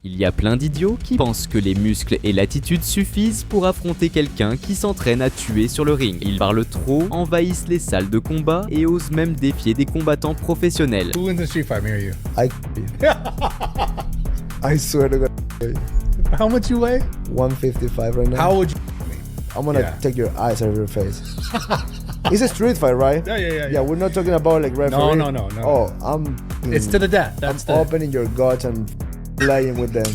Il y a plein d'idiots qui pensent que les muscles et l'attitude suffisent pour affronter quelqu'un qui s'entraîne à tuer sur le ring. Ils parlent trop, envahissent les salles de combat et osent même défier des combattants professionnels. Who wins the street fight, me or you? I swear to God. How much you weigh? 155 right now. How would you? I'm gonna Yeah. take your eyes out of your face. It's a street fight, right? Yeah. We're not talking about like referee. No. Oh, I'm. It's to the death. I'm That's the. opening your guts and playing with them.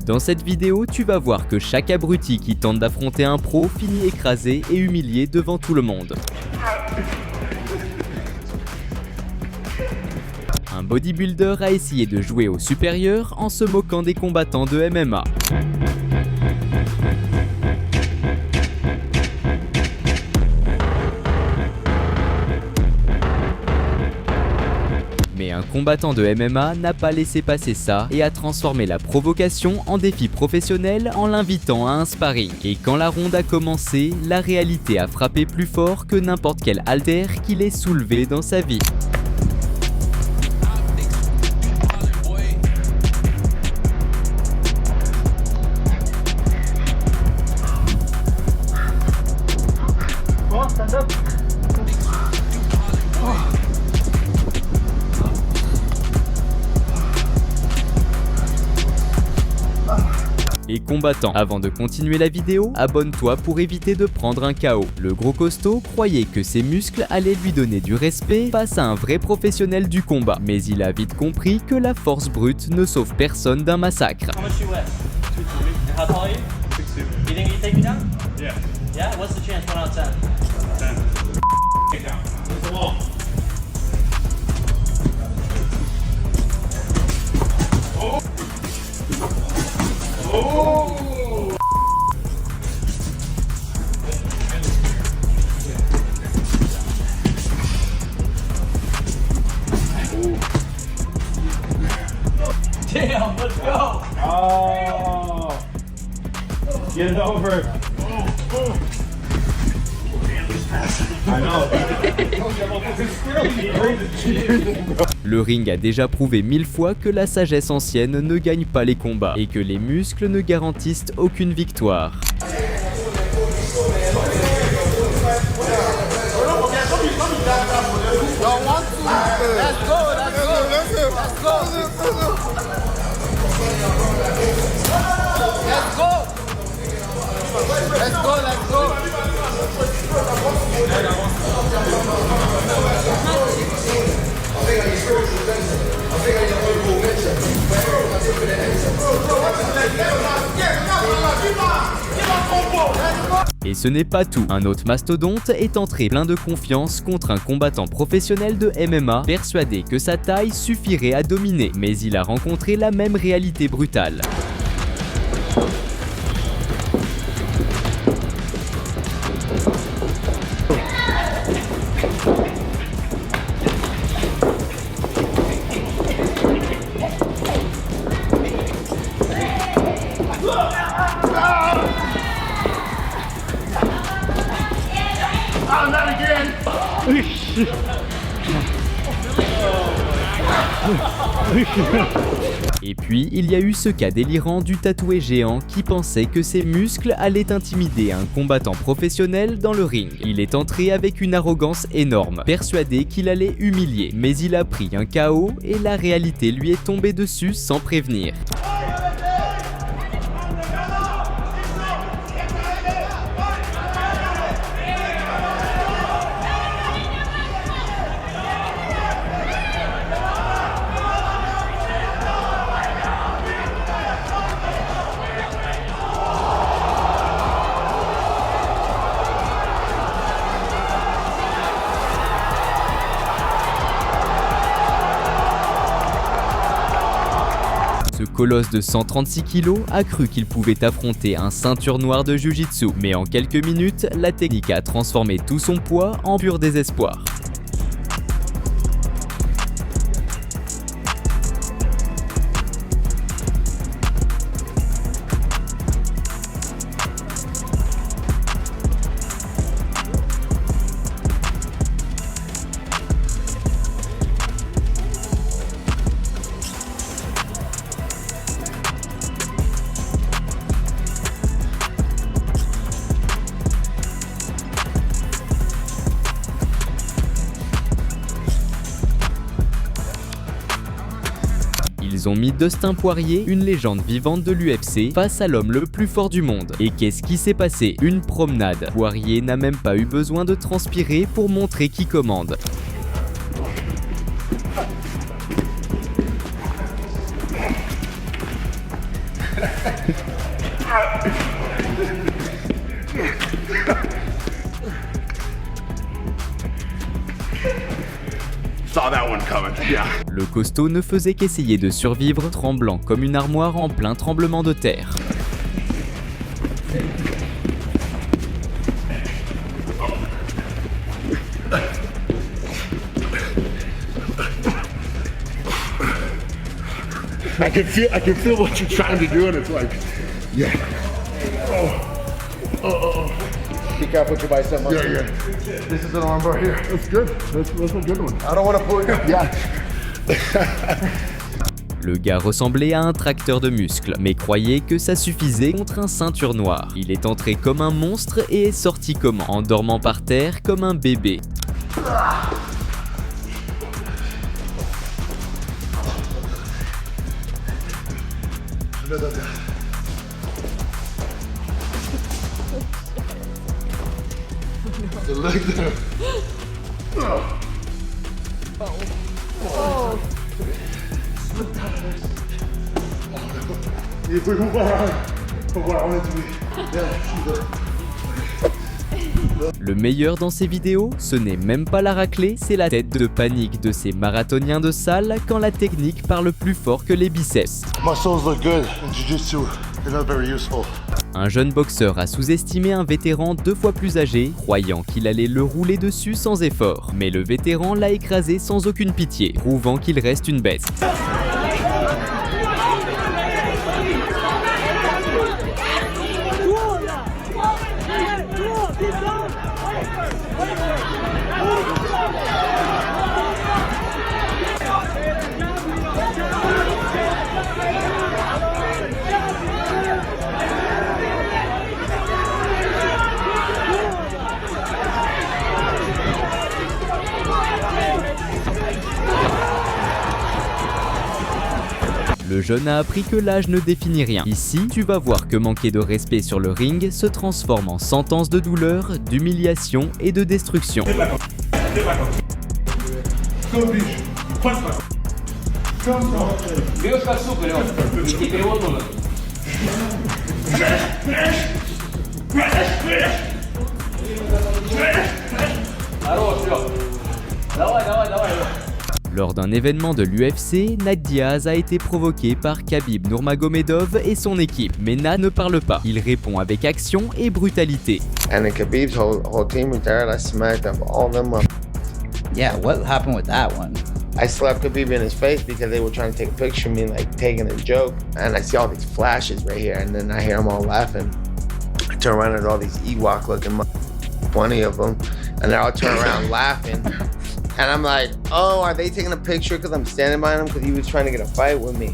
Dans cette vidéo, tu vas voir que chaque abruti qui tente d'affronter un pro finit écrasé et humilié devant tout le monde. Un bodybuilder a essayé de jouer au supérieur en se moquant des combattants de MMA. Mais un combattant de MMA n'a pas laissé passer ça et a transformé la provocation en défi professionnel en l'invitant à un sparring. Et quand la ronde a commencé, la réalité a frappé plus fort que n'importe quel halter qu'il ait soulevé dans sa vie. Et combattant, avant de continuer la vidéo, abonne-toi pour éviter de prendre un KO. Le gros costaud croyait que ses muscles allaient lui donner du respect face à un vrai professionnel du combat. Mais il a vite compris que la force brute ne sauve personne d'un massacre. How much you weigh? 240. And how tall are you? 6'2". You think you can take me down? Yeah. Yeah? What's the chance? 1 out of 10. 10. Get down. It's the wall. Damn, let's go! Oh. Get it over. I know. Le ring a déjà prouvé 1000 fois que la sagesse ancienne ne gagne pas les combats et que les muscles ne garantissent aucune victoire. Et ce n'est pas tout. Un autre mastodonte est entré plein de confiance contre un combattant professionnel de MMA, persuadé que sa taille suffirait à dominer. Mais il a rencontré la même réalité brutale. Et puis, il y a eu ce cas délirant du tatoué géant qui pensait que ses muscles allaient intimider un combattant professionnel dans le ring. Il est entré avec une arrogance énorme, persuadé qu'il allait humilier, mais il a pris un KO et la réalité lui est tombée dessus sans prévenir. Ce colosse de 136 kg a cru qu'il pouvait affronter un ceinture noire de Jiu-Jitsu, mais en quelques minutes, la technique a transformé tout son poids en pur désespoir. ils ont mis Dustin Poirier, une légende vivante de l'UFC, face à l'homme le plus fort du monde. Et qu'est-ce qui s'est passé? Une promenade. Poirier n'a même pas eu besoin de transpirer pour montrer qui commande. Saw that one coming. Yeah. Le costaud ne faisait qu'essayer de survivre, tremblant comme une armoire en plein tremblement de terre. I can feel what you're trying to do, and it's like, yeah. Be careful with your bicep muscle. Yeah. This is an arm bar here. That's good. That's a good one. I don't want to pull you. Yeah. Le gars ressemblait à un tracteur de muscles, mais croyait que ça suffisait contre un ceinture noire. Il est entré comme un monstre et est sorti comment? En dormant par terre comme un bébé. If we move around from what I want it to be. Le meilleur dans ces vidéos, ce n'est même pas la raclée, c'est la tête de panique de ces marathoniens de salle quand la technique parle plus fort que les biceps. Muscles look good in jiu-jitsu. They're not very useful. Un jeune boxeur a sous-estimé un vétéran 2 fois plus âgé, croyant qu'il allait le rouler dessus sans effort. Mais le vétéran l'a écrasé sans aucune pitié, prouvant qu'il reste une bête. Le jeune a appris que l'âge ne définit rien. Ici, tu vas voir que manquer de respect sur le ring se transforme en sentence de douleur, d'humiliation et de destruction. Lors d'un événement de l'UFC, Nate Diaz a été provoqué par Khabib Nurmagomedov et son équipe. Mais Nate ne parle pas, il répond avec action et brutalité. And then Khabib's whole team was there. I smacked them, all of them up. Yeah, what happened with that one? I slapped Khabib in his face because they were trying to take a picture of me, like taking a joke. And I see all these flashes right here, and then I hear them all laughing. I turn around and all these Ewok looking 20 of them, and they're all turning around laughing. And I'm like, oh, are they taking a picture because I'm standing by him because he was trying to get a fight with me?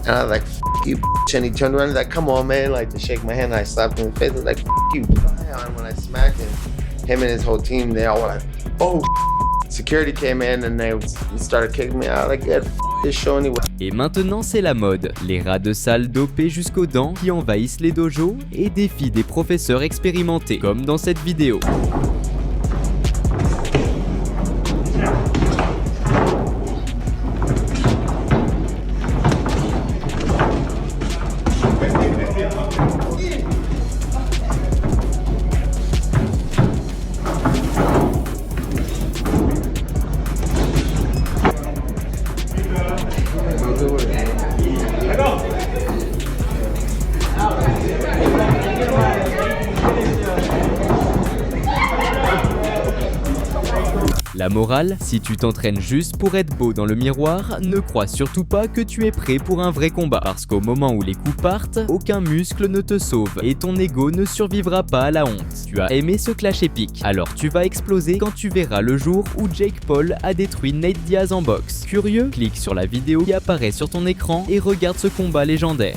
And I was like, F you, bitch. And he turned around and was like, come on, man, like to shake my hand. And I slapped him in the face. I was like, F you. And when I smacked him and his whole team, they all were like, oh, security came in and they started kicking me out. Like, yeah, this show anyway. Et maintenant, c'est la mode. Les rats de salle dopés jusqu'aux dents qui envahissent les dojos et défient des professeurs expérimentés, comme dans cette vidéo. La morale, si tu t'entraînes juste pour être beau dans le miroir, ne crois surtout pas que tu es prêt pour un vrai combat. Parce qu'au moment où les coups partent, aucun muscle ne te sauve et ton ego ne survivra pas à la honte. Tu as aimé ce clash épique, alors tu vas exploser quand tu verras le jour où Jake Paul a détruit Nate Diaz en boxe. Curieux? Clique sur la vidéo qui apparaît sur ton écran et regarde ce combat légendaire.